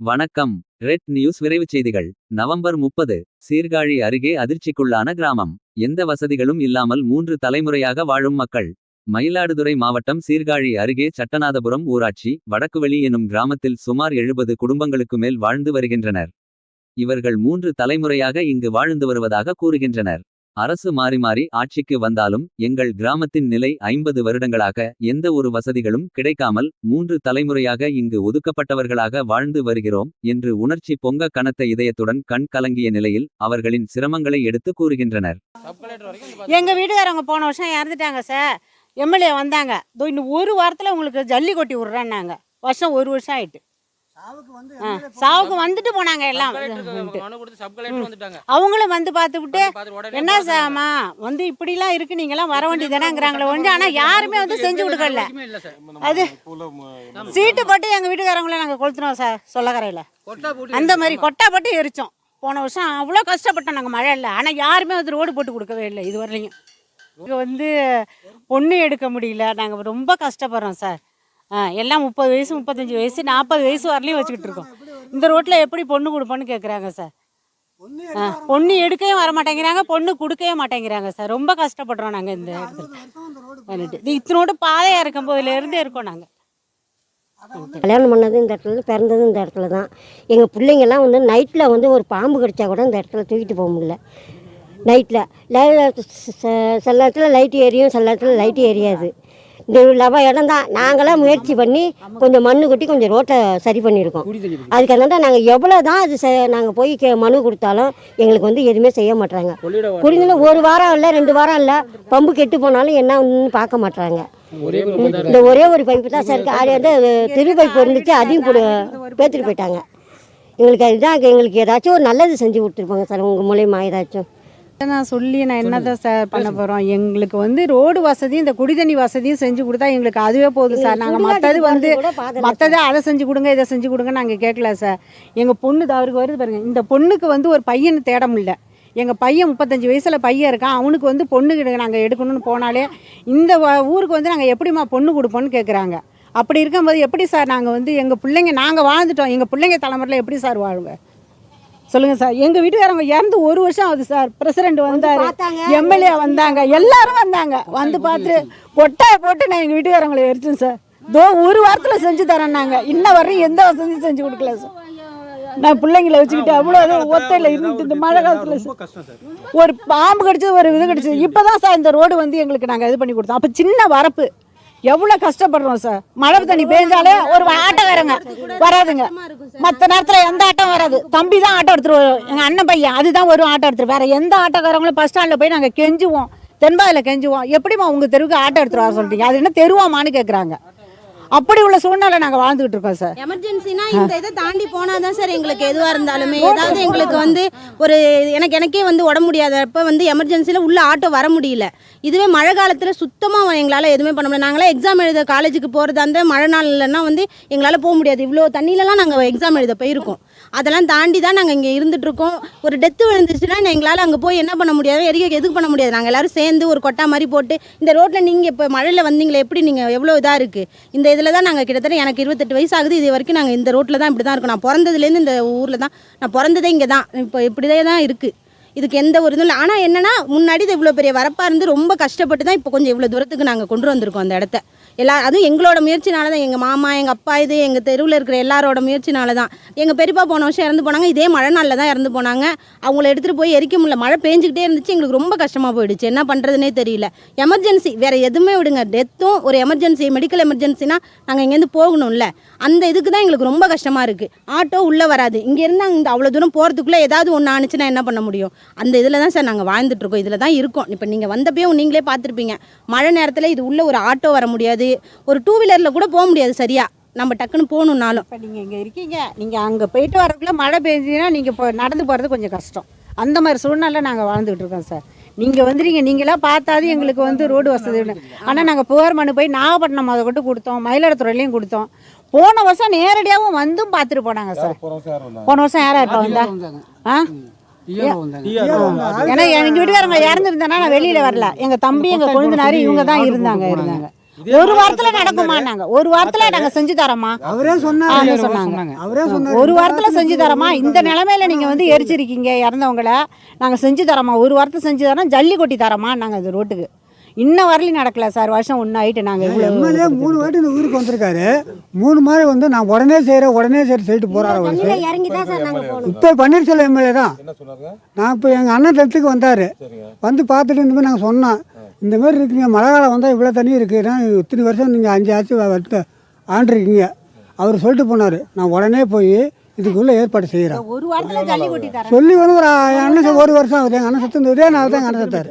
வணக்கம். Red news விரைவுச் செய்திகள். நவம்பர் 30. சீர்காழி அருகே அதிர்ச்சிக்குள்ளான கிராமம். எந்த வசதிகளும் இல்லாமல் 3 தலைமுறையாக வாழும் மக்கள். மயிலாடுதுறை மாவட்டம் சீர்காழி அருகே சட்டநாதபுரம் ஊராட்சி வடக்குவெளி எனும் கிராமத்தில் சுமார் 70 குடும்பங்களுக்கு மேல் வாழ்ந்து வருகின்றனர். இவர்கள் 3 தலைமுறையாக இங்கு வாழ்ந்து வருவதாக கூறுகின்றனர். அரசு மாறி மாறி ஆட்சிக்கு வந்தாலும் எங்கள் கிராமத்தின் நிலை 50 வருடங்களாக எந்த ஒரு வசதிகளும் கிடைக்காமல் 3 தலைமுறையாக இங்கு ஒதுக்கப்பட்டவர்களாக வாழ்ந்து வருகிறோம் என்று உணர்ச்சி பொங்க கனத்த இதயத்துடன் கண் கலங்கிய நிலையில் அவர்களின் சிரமங்களை எடுத்து கூறுகின்றனர். எங்க வீட்டுக்காரங்க போன வருஷம் இறந்துட்டாங்க சார். எம்எல்ஏ வந்தாங்க, இன்னும் ஒரு வாரத்தில் உங்களுக்கு ஜல்லி கொட்டி விட்றான்னாங்க. வருஷம் ஒரு வருஷம் ஆயிட்டு சாவுக்கு வந்துட்டு போனாங்க. எல்லாம் அவங்களும் வந்து பார்த்துவிட்டு என்ன சாமா வந்து இப்படிலாம் இருக்கு, நீங்களாம் வர வேண்டியதானேங்கிறாங்களே ஒன்று. ஆனால் யாருமே வந்து செஞ்சு கொடுக்கல. அது சீட்டு போட்டு எங்கள் வீட்டுக்காரங்கள நாங்கள் கொளுத்துனோம் சார் சொல்லக்கரையில். அந்த மாதிரி கொட்டா போட்டு எரிச்சோம். போன வருஷம் அவ்வளோ கஷ்டப்பட்டோம் நாங்கள், மழை இல்லை. ஆனால் யாருமே வந்து ரோடு போட்டு கொடுக்கவே இல்லை இது வரலையும். இங்கே வந்து பொண்ணு எடுக்க முடியல, நாங்கள் ரொம்ப கஷ்டப்படுறோம் சார். எல்லாம் 30 வயசு 35 வயசு 40 வயசு வரலையும் வச்சுக்கிட்டு இருக்கோம். இந்த ரோட்டில் எப்படி பொண்ணு கொடுப்போன்னு கேட்குறாங்க சார். பொண்ணு எடுக்கவே வர மாட்டேங்கிறாங்க, பொண்ணு கொடுக்கவே மாட்டேங்கிறாங்க சார். ரொம்ப கஷ்டப்படுறோம் நாங்கள் இந்த இடத்துல. இது இத்தனோடு பாதையாக இருக்கும் போதுலேருந்தே இருக்கோம் நாங்கள். கல்யாணம் பண்ணது இந்த இடத்துல, பிறந்தது இந்த இடத்துல தான். எங்கள் பிள்ளைங்கள்லாம் வந்து நைட்டில் வந்து ஒரு பாம்பு கடிச்சா கூட இந்த இடத்துல தூக்கிட்டு போக முடியல. நைட்டில் சில நேரத்தில் லைட்டு எரியும், சில நேரத்தில் லைட்டு எரியாது. இந்த இடம் தான் நாங்களாம் முயற்சி பண்ணி கொஞ்சம் மண்ணு கொட்டி கொஞ்சம் ரோட்டை சரி பண்ணியிருக்கோம். அதுக்கு அதனால நாங்கள் எவ்வளோ தான் அது நாங்கள் போய் மனு கொடுத்தாலும் எங்களுக்கு வந்து எதுவுமே செய்ய மாட்டாங்க. குடிநீர் ஒரு வாரம் இல்லை 2 வாரம் இல்லை, பம்பு கெட்டு போனாலும் என்ன ஒன்றுன்னு பார்க்க மாட்டாங்க. இந்த ஒரே ஒரு பைப்பு தான் சார் இருக்குது. அது வந்து தெரு பைப்பு இருந்துச்சு, அதையும் பேத்துட்டு போயிட்டாங்க. எங்களுக்கு அதுதான், எங்களுக்கு ஏதாச்சும் ஒரு நல்லது செஞ்சு கொடுத்துருப்பாங்க சார் உங்கள் மூலயமா ஏதாச்சும். நான் சொல்லி நான் என்னதான் சார் பண்ண போகிறோம். எங்களுக்கு வந்து ரோடு வசதி இந்த குடிதண்ணி வசதியும் செஞ்சு கொடுத்தா எங்களுக்கு அதுவே போதும் சார். நாங்கள் மற்றது அதை செஞ்சு கொடுங்க இதை செஞ்சு கொடுங்க நாங்கள் கேட்கல சார். எங்கள் பொண்ணு அவருக்கு வருது பாருங்கள். இந்த பொண்ணுக்கு வந்து ஒரு பையனை தேட முடியல. எங்கள் பையன் 35 வயசில் பையன் இருக்கான். அவனுக்கு வந்து பொண்ணு நாங்கள் எடுக்கணும்னு போனாலே இந்த ஊருக்கு வந்து நாங்கள் எப்படிம்மா பொண்ணு கொடுப்போன்னு கேட்குறாங்க. அப்படி இருக்கும்போது எப்படி சார் நாங்கள் வந்து எங்கள் பிள்ளைங்க நாங்கள் வாழ்ந்துட்டோம், எங்கள் பிள்ளைங்க தலைமுறையில் எப்படி சார் வாழுங்க சொல்லுங்கள் சார். எங்கள் வீட்டுக்காரங்க இறந்து 1 வருஷம் ஆகுது சார். பிரசிடெண்ட் வந்தார், எம்எல்ஏ வந்தாங்க, எல்லாரும் வந்தாங்க. வந்து பார்த்து கொட்டாயை போட்டு நான் எங்கள் வீட்டுக்காரங்களை எரிச்சேன் சார். ஒரு வாரத்தில் செஞ்சு தரேன். நாங்கள் இன்ன வரையும் எந்த வசதியும் செஞ்சு கொடுக்கல சார். நான் பிள்ளைங்களை வச்சுக்கிட்டு அவ்வளோ ஒத்தையில் இருந்துட்டு இந்த மழை காலத்தில் ஒரு பாம்பு கடிச்சது ஒரு இது கடிச்சது. இப்போ தான் சார் இந்த ரோடு வந்து எங்களுக்கு நாங்கள் இது பண்ணி கொடுத்தோம். அப்போ சின்ன வரப்பு எவ்வளோ கஷ்டப்படுறோம் சார். மழை தண்ணி பேஞ்சாலே ஒரு ஆட்டோ வராதுங்க. மற்ற நேரத்தில் எந்த ஆட்டம் வராது. தம்பி தான் ஆட்டோ எடுத்துட்டு வரும், எங்கள் அண்ணன் பையன் அதுதான் ஒரு ஆட்டோ எடுத்துரு. வேறு எந்த ஆட்டோக்காரங்களும் பஸ் ஸ்டாண்டில் போய் நாங்கள் கெஞ்சுவோம், தென்பாதியில் கெஞ்சுவோம். எப்படிமா உங்கள் தெருவுக்கு ஆட்டோ எடுத்துட்டு வர சொல்கிறீங்க, அது என்ன தெருவாமான்னு கேட்குறாங்க. அப்படி உள்ள சூழ்நிலை நாங்கள் வாழ்ந்துகிட்டு இருக்கோம் சார். எமர்ஜென்சினா இந்த இதை தாண்டி போனால் தான் சார் எங்களுக்கு எதுவாக இருந்தாலுமே. ஏதாவது எங்களுக்கு வந்து ஒரு எனக்கே வந்து உடம்பு முடியாதப்போ வந்து எமர்ஜென்சியில் உள்ள ஆட்டோ வர முடியல. இதுவே மழை காலத்தில் சுத்தமாக எங்களால் எதுவுமே பண்ண முடியாது. நாங்களாம் எக்ஸாம் எழுத காலேஜுக்கு போகிறது அந்த மழை நாள்லன்னா வந்து எங்களால் போக முடியாது. இவ்வளோ தண்ணியிலலாம் நாங்கள் எக்ஸாம் எழுத போயிருக்கோம். அதெல்லாம் தாண்டி தான் நாங்கள் இங்கே இருந்துகிட்ருக்கோம். ஒரு டெத்து விழுந்துச்சுன்னா எங்களால் அங்கே போய் என்ன பண்ண முடியாது, எதுக்கு பண்ண முடியாது. நாங்கள் எல்லோரும் சேர்ந்து ஒரு கொட்டா மாதிரி போட்டு இந்த ரோட்டில் நீங்கள் இப்போ மழையில் வந்தீங்களே எப்படி நீங்கள் எவ்வளோ இதாக இருக்குது. இந்த இதில் தான் நாங்கள் கிட்டத்தட்ட எனக்கு 28 வயசு ஆகுது. இது வரைக்கும் நாங்கள் இந்த ரோட்டில் தான் இப்படி தான் இருக்கோம். நான் பிறந்ததுலேருந்து இந்த ஊரில் தான், நான் பிறந்ததே இங்கே தான். இப்போ இப்படிதே தான் இருக்குது. இதுக்கு எந்த ஒரு இதுவும் இல்லை. ஆனால் என்னென்னா முன்னாடி இது இவ்வளோ பெரிய வரப்பாக இருந்து ரொம்ப கஷ்டப்பட்டு தான் இப்போ கொஞ்சம் இவ்வளோ தூரத்துக்கு நாங்கள் கொண்டு வந்திருக்கோம் அந்த இடத்த. அதுவும் எங்களோட முயற்சினால தான். எங்கள் மாமா, எங்கள் அப்பா, இது எங்கள் தெருவில் இருக்கிற எல்லாரோட முயற்சினால தான். எங்கள் பெரியப்பா போன வருஷம் இறந்து போனாங்க. இதே மழை நாளில் தான் இறந்து போனாங்க. அவங்கள எடுத்துகிட்டு போய் எரிக்க முடியல. மழை பேஞ்சிக்கிட்டே இருந்துச்சு. எங்களுக்கு ரொம்ப கஷ்டமாக போயிடுச்சு. என்ன பண்ணுறதுனே தெரியல. எமர்ஜென்சி வேறு எதுவுமே விடுங்க, டெத்தும் ஒரு எமர்ஜென்சி, மெடிக்கல் எமர்ஜென்சினா நாங்கள் இங்கேருந்து போகணும்ல, அந்த இதுக்கு தான் எங்களுக்கு ரொம்ப கஷ்டமாக இருக்குது. ஆட்டோ உள்ளே வராது. இங்கேருந்து அங்கே அவ்வளோ தூரம் போகிறதுக்குள்ளே ஏதாவது ஒன்று ஆணுச்சுன்னா என்ன பண்ண முடியும். அந்த இதில் தான் சார் நாங்கள் வாழ்ந்துட்டுருக்கோம். இதில் தான் இருக்கோம். இப்போ நீங்கள் வந்தப்பையும் நீங்களே பார்த்துருப்பீங்க, மழை நேரத்தில் இது உள்ளே ஒரு ஆட்டோ வர முடியாது, ஒரு 2 வீலரில் கூட போக முடியாது சரியா. நம்ம டக்குன்னு போகணுன்னாலும். இப்போ நீங்கள் இங்கே இருக்கீங்க, நீங்கள் அங்கே போயிட்டு வரக்குள்ளே மழை பெஞ்சிங்கன்னா நீங்கள் நடந்து போகிறது கொஞ்சம் கஷ்டம். அந்த மாதிரி சூழ்நிலை நாங்கள் வாழ்ந்துகிட்டு இருக்கோம் சார். நீங்கள் வந்துடுங்க, நீங்களாம் பார்த்தாது எங்களுக்கு வந்து ரோடு வசதி. ஆனால் நாங்கள் புகார் மனு போய் நாகப்பட்டினம் அதை கொண்டு கொடுத்தோம், மயிலாடுதுறையிலையும் கொடுத்தோம். போன வருஷம் நேரடியாகவும் வந்தும் பார்த்துட்டு போனாங்க சார். போன வருஷம் யாராக இருப்பா வந்தா? ஏன்னா எங்கள் வீட்டுக்காரங்க இறந்துருந்தேன்னா நான் வெளியில் வரல. எங்கள் தம்பி, எங்கள் கொழுந்தனார் இவங்க தான் இருந்தாங்க. ஒரு வாரத்தில் நடக்குமா? ஒரு வாரத்தில் நாங்கள் செஞ்சு தரோமா? அவரே சொன்னாங்க. அவரே சொன்னார் ஒரு வாரத்தில் செஞ்சு தரோமா? இந்த நிலமையில நீங்கள் வந்து எரிச்சிருக்கீங்க இறந்தவங்கள, நாங்கள் செஞ்சு தரோமா? ஒரு வாரத்தில் செஞ்சு தரோம், ஜல்லி கொட்டி தரோமா? நாங்கள் அது ரோட்டுக்கு இன்ன வரலையும் நடக்கல சார். வருஷம் ஒன்று ஆகிட்டு நாங்கள் எம்எல்ஏ 3 வாட்டி இந்த ஊருக்கு வந்திருக்காரு. 3 மாதிரி வந்து நான் உடனே சொல்லிட்டு போகிறாரு. இறங்கி தான் சார் நாங்கள் போகணும். இப்போ பன்னீர்செல்வம் எம்எல்ஏ தான். நான் இப்போ எங்கள் அண்ணன் டெத்துக்கு வந்தார். வந்து பார்த்துட்டு இந்த மாதிரி நாங்கள் சொன்னோம், இந்த மாதிரி இருக்குங்க, மழை காலம் வந்தால் இவ்வளோ தண்ணி இருக்குன்னா இத்தனை வருஷம் நீங்கள் 5 ஆச்சு ஆண்டிருக்கீங்க. அவர் சொல்லிட்டு போனார். நான் உடனே போய் இதுக்குள்ளே ஏற்பாடு செய்கிறேன். ஒரு வாரத்தில் ஜல்லி கொட்டி தரேன் சொல்லி வந்து ஒரு அண்ணன் 1 வருஷம் ஆகுது. எங்கள் அண்ணன் சத்து ஒரே நாள் தான் எங்கள் அண்ணன் சத்தார்.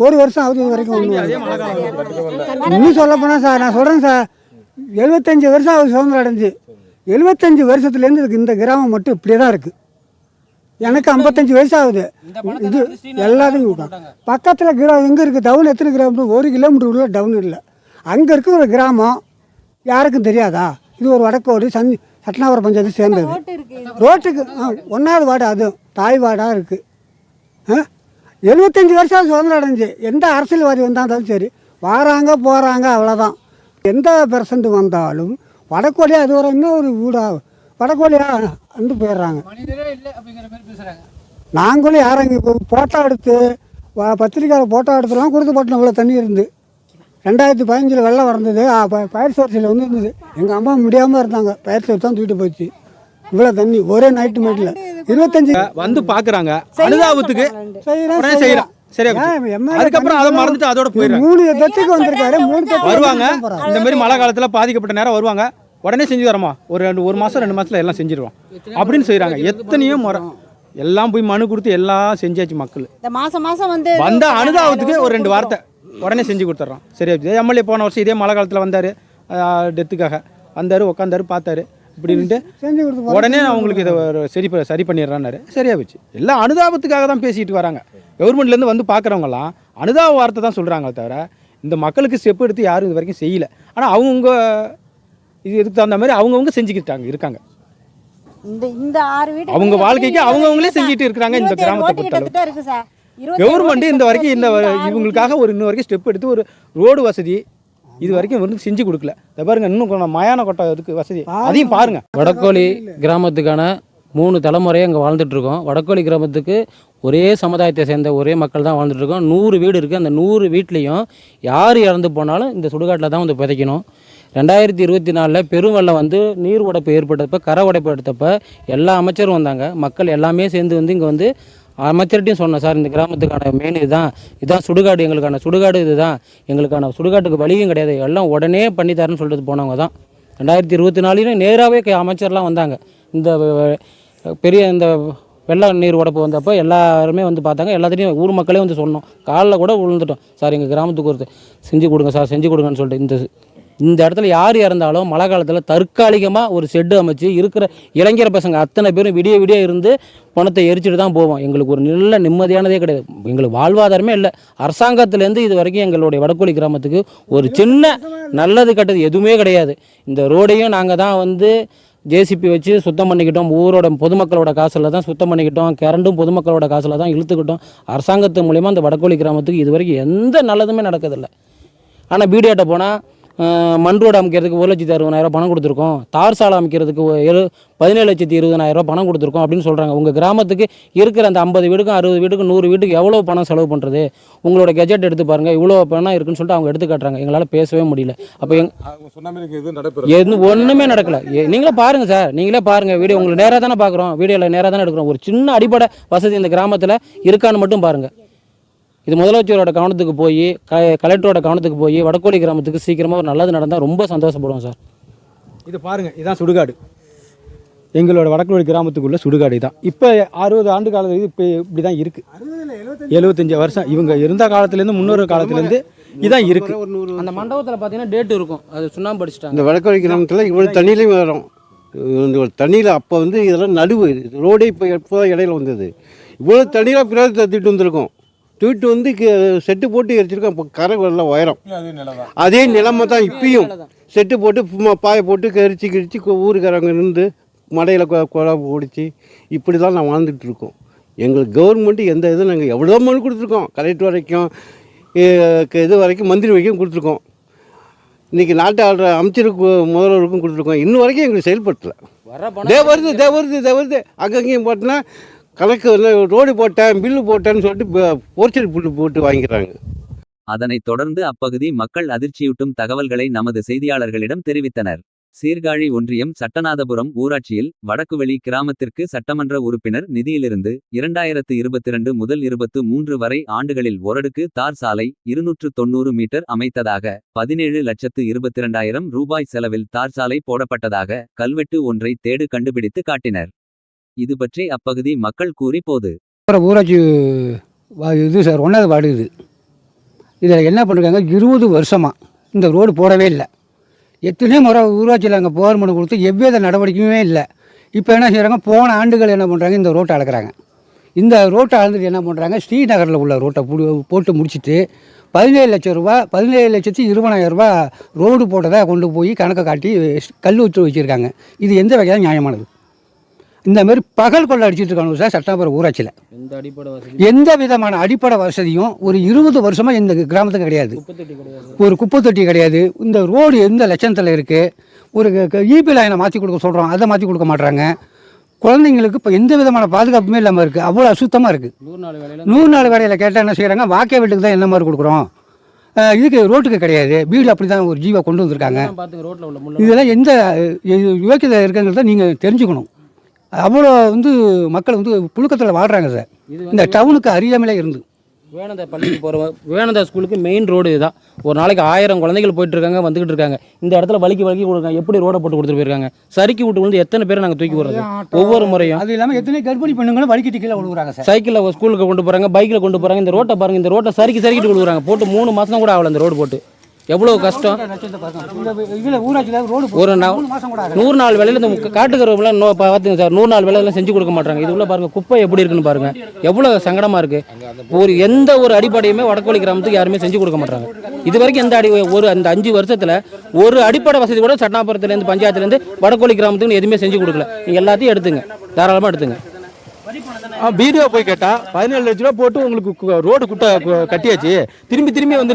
1 வருஷம் ஆகுது. இது வரைக்கும் இன்னும் சொல்ல போனால் சார், நான் சொல்கிறேன் சார், 75 வருஷம் ஆகுது சுதந்திரம் அடைஞ்சு. 75 வருஷத்துலேருந்து இந்த கிராமம் மட்டும் இப்படியே தான் இருக்குது. எனக்கு 55 வயசு ஆகுது. இது எல்லாத்தையும் பக்கத்தில் எங்கே இருக்குது டவுன்? எத்தனை கிராமம்? 1 கிலோமீட்டர் உள்ள டவுன் இல்லை. அங்கே இருக்க ஒரு கிராமம் யாருக்கும் தெரியாதா? இது ஒரு வடக்கோடு சட்னாவரம் பஞ்சாயத்து சேர்ந்தது. ரோட்டுக்கு 1வது வார்டு, அதுவும் தாய் வார்டாக இருக்குது. 75 வருஷம் சுதந்திரம் அடைஞ்சு எந்த அரசியல்வாதி வந்தாலும் சரி வராங்க போகிறாங்க, அவ்வளோதான். எந்த பெர்சன்ட் வந்தாலும் வடக்கோலியாக அது ஒரு இன்னும் ஒரு வீடாகும். வடக்கோலியாக வந்து போயிடுறாங்க. நாங்களும் யாரும் இங்கே இப்போ ஃபோட்டோ எடுத்து பத்திரிக்கையில் ஃபோட்டோ எடுத்துலாம் கொடுத்து போட்டோம். இவ்வளோ தண்ணி இருந்து 2015 வெள்ளம் வந்தது. பயிர் சோர்ச்சியில் வந்து இருந்தது. எங்கள் அம்மா முடியாமல் இருந்தாங்க. பயிர் சோர்ச்சி தான் தூக்கிட்டு போச்சு. இவ்வளோ தண்ணி ஒரே நைட்டு மேட்டில் 25 வந்து பார்க்குறாங்க. அனுதாபத்துக்கு செய்யலாம். சரியா, அதுக்கப்புறம் அதை மறந்துட்டு அதோட போயிடுறாங்க. 3 தட்டுக்கு வந்திருக்காரு. 3 வருவாங்க. இந்த மாதிரி மழை காலத்தில் பாதிக்கப்பட்ட நேரம் வருவாங்க. உடனே செஞ்சு தரோமா, ஒரு மாதம் 2 மாதத்தில் எல்லாம் செஞ்சிருவோம் அப்படின்னு செய்கிறாங்க. எத்தனையோ முறை எல்லாம் போய் மனு கொடுத்து எல்லாம் செஞ்சாச்சு. மக்கள் இந்த மாதம் வந்து வந்த அனுதாபத்துக்கு ஒரு 2 வார்த்தை உடனே செஞ்சு கொடுத்துட்றோம். சரியா, எம்எல்ஏ போன வருஷம் இதே மழை காலத்தில் வந்தார். டெத்துக்காக வந்தார், உட்காந்தாரு, பார்த்தாரு. இப்படின்ட்டு உடனே அவங்களுக்கு இதை சரி பண்ணிடுறான்னாரு. சரியா போச்சு. எல்லாம் அனுதாபத்துக்காக தான் பேசிட்டு வராங்க. கவர்மெண்ட்லேருந்து வந்து பார்க்குறவங்கலாம் அனுதாப வார்த்தை தான் சொல்கிறாங்க தவிர இந்த மக்களுக்கு ஸ்டெப் எடுத்து யாரும் இது வரைக்கும் செய்யலை. ஆனால் அவங்கவுங்க இதுக்கு தகுந்த மாதிரி அவங்கவுங்க செஞ்சுக்கிட்டாங்க இருக்காங்க. இந்த 6 வீடு அவங்க வாழ்க்கைக்கு அவங்கவுங்களே செஞ்சுட்டு இருக்கிறாங்க. இந்த கிராமத்தை பொறுத்தளவு கவர்மெண்ட் இந்த வரைக்கும் இவங்களுக்காக இன்னும் வரைக்கும் ஸ்டெப் எடுத்து ஒரு ரோடு வசதி இது வரைக்கும் வந்து செஞ்சு கொடுக்கல. இதை பாருங்க, இன்னும் மயான கொட்டை இதுக்கு வசதி அதையும் பாருங்க. வடக்கோழி கிராமத்துக்கான 3 தலைமுறையை அங்கே வாழ்ந்துட்டுருக்கோம். வடக்கோழி கிராமத்துக்கு ஒரே சமுதாயத்தை சேர்ந்த ஒரே மக்கள் தான் வாழ்ந்துட்டுருக்கோம். 100 வீடு இருக்குது. அந்த 100 வீட்லேயும் யார் இறந்து போனாலும் இந்த சுடுகாட்டில் தான் வந்து புதைக்கணும். 2024 பெரும் வெள்ளம் வந்து நீர் உடைப்பு ஏற்பட்டப்போ, கரை உடைப்பு எடுத்தப்போ எல்லா அமைச்சரும் வந்தாங்க. மக்கள் எல்லாமே சேர்ந்து வந்து இங்கே வந்து அமைச்சர்கிட்டையும் சொன்னேன், சார் இந்த கிராமத்துக்கான மெயின் இதுதான் சுடுகாடு, எங்களுக்கான சுடுகாடு இதுதான், எங்களுக்கான சுடுகாட்டுக்கு வழியும் கிடையாது, எல்லாம் உடனே பண்ணித்தாருன்னு சொல்லிட்டு போனவங்க தான். 2024 நேராகவே அமைச்சர்லாம் வந்தாங்க. இந்த பெரிய இந்த வெள்ள நீர் உடப்பு வந்தப்போ எல்லாருமே வந்து பார்த்தாங்க. எல்லாத்தையும் ஊர் மக்களே வந்து சொன்னோம். காலில் கூட விழுந்துட்டோம், சார் எங்கள் கிராமத்துக்கு ஒரு செஞ்சு கொடுங்க சார், செஞ்சு கொடுங்கன்னு சொல்லிட்டு. இந்த இடத்துல யார் இறந்தாலும் மழை காலத்தில் தற்காலிகமாக ஒரு ஷெட்டு அமைச்சு இருக்கிற இளைஞர் பசங்க அத்தனை பேரும் விடிய இருந்து பணத்தை எரிச்சிட்டு தான் போவோம். எங்களுக்கு ஒரு நல்ல நிம்மதியானதே கிடையாது. எங்களுக்கு வாழ்வாதாரமே இல்லை. அரசாங்கத்திலேருந்து இது வரைக்கும் எங்களுடைய வடக்கோழி கிராமத்துக்கு ஒரு சின்ன நல்லது கட்டது எதுவுமே கிடையாது. இந்த ரோடையும் நாங்கள் தான் வந்து ஜேசிபி வச்சு சுத்தம் பண்ணிக்கிட்டோம். ஊரோட பொதுமக்களோட காசில் தான் சுத்தம் பண்ணிக்கிட்டோம். கரண்டும் பொதுமக்களோட காசில் தான் இழுத்துக்கிட்டோம். அரசாங்கத்து மூலிமா இந்த வடக்கோழி கிராமத்துக்கு இது வரைக்கும் எந்த நல்லதுமே நடக்கிறதில்ல. ஆனால் பீடியாட்ட போனால் மண் ரோடு அமைக்கிறதுக்கு 1,60,60,000 பணம் கொடுத்துருக்கோம், தார் சாலை அமைக்கிறதுக்கு 17,20,000 பணம் கொடுத்துருக்கோம் அப்படின்னு சொல்கிறாங்க. உங்கள் கிராமத்துக்கு இருக்கிற அந்த 50 வீடுக்கும் 60 வீடுக்கும் 100 வீட்டுக்கு எவ்வளோ பணம் செலவு பண்ணுறது? உங்களோட கெஜெட் எடுத்து பாருங்கள், இவ்வளோ பணம் இருக்குன்னு சொல்லிட்டு அவங்க எடுத்து காட்டுறாங்க. எங்களால் பேசவே முடியல. அப்போ ஒன்றுமே நடக்கலை. நீங்களே பாருங்கள் சார், நீங்களே பாருங்கள் வீடியோ. உங்களுக்கு நேராக தானே பார்க்குறோம், வீடியோவில் நேராக தானே எடுக்கிறோம். ஒரு சின்ன அடிப்படை வசதி இந்த கிராமத்தில் இருக்கான்னு மட்டும் பாருங்கள். இது முதலமைச்சரோட கவனத்துக்கு போய் கலெக்டரோட கவனத்துக்கு போய் வடக்கோழி கிராமத்துக்கு சீக்கிரமாக ஒரு நல்லது நடந்தால் ரொம்ப சந்தோஷப்படுவோம் சார். இது பாருங்கள், இதுதான் சுடுகாடு. எங்களோட வடக்கோழி கிராமத்துக்குள்ள சுடுகாடு தான். இப்போ 60 ஆண்டு காலத்தில் இப்போ இப்படி தான் இருக்குது. 75 வருஷம் இவங்க இருந்த காலத்துலேருந்து முன்னொரு காலத்துலேருந்து இதான் இருக்குது. அந்த மண்டபத்தில் பார்த்தீங்கன்னா டேட் இருக்கும், அது சுண்ணாம்பு படிச்சுட்டாங்க. இந்த வடக்கோழி கிராமத்தில் இவ்வளோ தண்ணியிலையும் வரும். இந்த தண்ணியில் அப்போ வந்து இதெல்லாம் நடுவு ரோடே இப்போ இடையில வந்தது. இவ்வளோ தண்ணியில் பிறகு தூக்கிட்டு வந்திருக்கோம். தூக்கிட்டு வந்து செட்டு போட்டு எரிச்சிருக்கோம். இப்போ கரை எல்லாம் உயரம் அதே நிலைமை தான் இப்பயும். செட்டு போட்டு பாயை போட்டு கிரிச்சு ஊருக்காரங்க இருந்து மடையில் குழா பிடிச்சி இப்படி தான் நான் வாழ்ந்துட்டுருக்கோம். எங்களுக்கு கவர்மெண்ட்டு எந்த இதுவும் நாங்கள் எவ்வளோ மனு கொடுத்துருக்கோம். கலெக்டர் வரைக்கும் இது வரைக்கும் மந்திரி வரைக்கும் கொடுத்துருக்கோம். இன்றைக்கி நாட்டு ஆளுற அமைச்சருக்கு முதல்வருக்கும் கொடுத்துருக்கோம். இன்னும் வரைக்கும் எங்களுக்கு செயல்படுத்தலை. வருது அங்கங்கேயும் போட்டுனா கலெக்டர் ரோடு போட்டேன் பில்லு போட்டேன்னு சொல்லிட்டு போர்ச்சல் புல்லு போட்டு வாங்கிக்கிறாங்க. அதனைத் தொடர்ந்து அப்பகுதி மக்கள் அதிர்ச்சியூட்டும் தகவல்களை நமது செய்தியாளர்களிடம் தெரிவித்தனர். சீர்காழி ஒன்றியம் சட்டநாதபுரம் ஊராட்சியில் வடக்குவெளி கிராமத்திற்கு சட்டமன்ற உறுப்பினர் நிதியிலிருந்து 2022 முதல் 23 வரை ஆண்டுகளில் ஒரடுக்கு தார் சாலை 290 மீட்டர் அமைத்ததாக 17,22,000 ரூபாய் செலவில் தார் சாலை போடப்பட்டதாக கல்வெட்டு ஒன்றை தேடு கண்டுபிடித்து காட்டினர். இது பற்றி அப்பகுதி மக்கள் கூறி போது ஊராட்சி இது சார் 1வது வார்டு இது. இதில் என்ன பண்ணிருக்காங்க, 20 வருஷமாக இந்த ரோடு போடவே இல்லை. எத்தனையோ முறை ஊராட்சியில் அங்கே கவர்மெண்ட் கொடுத்து எவ்வித நடவடிக்கையுமே இல்லை. இப்போ என்ன செய்கிறாங்க, போன ஆண்டுகள் என்ன பண்ணுறாங்க, இந்த ரோட்டை அளக்குறாங்க. இந்த ரோட்டை அளந்துட்டு என்ன பண்ணுறாங்க, ஸ்ரீநகரில் உள்ள ரோட்டை போட்டு முடிச்சுட்டு 17,20,000 ரூபா ரோடு போட்டதை கொண்டு போய் கணக்கை காட்டி கல் ஊற்றி வச்சுருக்காங்க. இது எந்த வகையாக நியாயமானது? இந்த மாதிரி பகல் கொள்ள அடிச்சுட்டு இருக்காங்க சார் சட்டநாதபுரம் ஊராட்சியில். எந்த விதமான அடிப்படை வசதியும் ஒரு 20 வருஷமாக இந்த கிராமத்துக்கு கிடையாது. ஒரு குப்பை தொட்டி கிடையாது. இந்த ரோடு எந்த லட்சணத்தில் இருக்குது, ஒரு ஈபி லைனை மாற்றி கொடுக்க சொல்கிறோம், அதை மாற்றி கொடுக்க மாட்றாங்க. குழந்தைங்களுக்கு இப்போ எந்த விதமான பாதுகாப்புமே இல்லாமல் இருக்குது. அவ்வளோ அசுத்தமாக இருக்குது. 100 நாள் வேலையில் கேட்டால் என்ன செய்கிறாங்க, வாக்கே வீட்டுக்கு தான் என்ன மாதிரி கொடுக்குறோம், இதுக்கு ரோட்டுக்கு கிடையாது. வீடு அப்படி தான் ஒரு ஜீவா கொண்டு வந்திருக்காங்க. இதெல்லாம் எந்த யோக்கியதை இருக்குங்கிறத நீங்கள் தெரிஞ்சுக்கணும். அவ்வளோ மக்கள் புழுக்கத்தில் வாழ்கிறாங்க சார். இந்த டவுனுக்கு அறியாமலே இருந்து வேணந்த பள்ளிக்கு போகிறவங்க வேணந்த ஸ்கூலுக்கு மெயின் ரோடு இதுதான். ஒரு நாளைக்கு 1000 குழந்தைகள் போயிட்டு இருக்காங்க, வந்துகிட்டு இருக்காங்க. இந்த இடத்துல வலிக்கு கொடுக்காங்க. எப்படி ரோடை போட்டு கொடுத்துட்டு போயிருக்காங்க. சறுக்கி விட்டு எத்தனை பேர் நாங்கள் தூக்கி விடுறது ஒவ்வொரு முறையும். அது இல்லாமல் எத்தனை கர்ப்பிணி பெண்ணுங்களும் வலிக்கிட்டு கீழே விழுகுறாங்க சார். சைக்கிளில் ஸ்கூலுக்கு கொண்டு போகிறாங்க, பைக்கில் கொண்டு போகிறாங்க. இந்த ரோட்டை பாருங்கள், இந்த ரோட்டை சறுக்கிட்டு விழுகுறாங்க. போட்டு 3 மாதம் கூட ஆகல இந்த ரோடு போட்டு. எவ்வளோ கஷ்டம். ஒரு 100 நாள் வேலையில் இந்த காட்டுக்கிறவங்களாம் பார்த்துங்க சார், 100 நாள் வேலையெல்லாம் செஞ்சு கொடுக்க மாட்டாங்க. இது உள்ள பாருங்கள், குப்பை எப்படி இருக்குன்னு பாருங்கள். எவ்வளோ சங்கடமாக இருக்குது. எந்த ஒரு அடிப்படையுமே வடக்கோழி கிராமத்துக்கு யாருமே செஞ்சு கொடுக்க மாட்டாங்க. இது வரைக்கும் எந்த அந்த 5 வருஷத்தில் ஒரு அடிப்படை வசதி கூட சட்டநாதபுரத்துலேருந்து பஞ்சாயத்துலேருந்து வடக்கோழி கிராமத்துக்கு எதுவுமே செஞ்சு கொடுக்கல. நீங்கள் எல்லாத்தையும் எடுத்துங்க, தாராளமாக எடுத்துங்க. வீடியோ போய் கேட்டால் 17 லட்ச ரூபா போட்டு உங்களுக்கு ரோடு கட்டியாச்சு, திரும்பி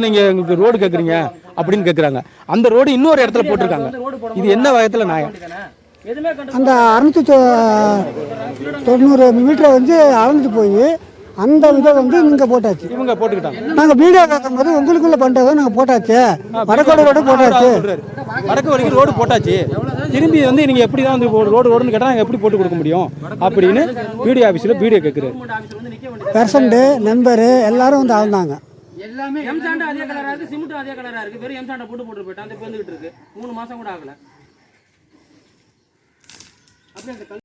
நீங்கள் எங்களுக்கு ரோடு கேட்குறீங்க அப்படின்னு கேட்குறாங்க. அந்த ரோடு இன்னொரு இடத்துல போட்டிருக்காங்க. இது என்ன வகையில் நியாயம்? அந்த 690 மீட்டரை அளந்துட்டு போய் அந்த இதை நீங்கள் போட்டாச்சு. இவங்க போட்டுக்கிட்டாங்க. நாங்கள் வீடியோ கேட்கும்போது உங்களுக்குள்ள பண்ணுறதை நாங்கள் போட்டாச்சு. வடக்கோடு ரோடு போட்டாச்சு. வடக்கு வரைக்கும் ரோடு போட்டாச்சு. திரும்பி நீங்கள் எப்படி தான் ரோடுன்னு கேட்டால் நாங்கள் எப்படி போட்டு கொடுக்க முடியும் அப்படின்னு வீடியோ ஆஃபீஸில் வீடியோ கேட்குறாரு. பெர்சன்ட் நம்பரு எல்லாரும் அளந்தாங்க. எல்லாமே எம்சாண்டா அதே கலரா இருக்கு, சிமெண்ட் அதே கலரா இருக்கு. வெறும் எம்சாண்டா போட்டு போயிட்டான். அந்த வந்துகிட்டு இருக்கு. 3 மாசம் கூட ஆகல. அப்படியே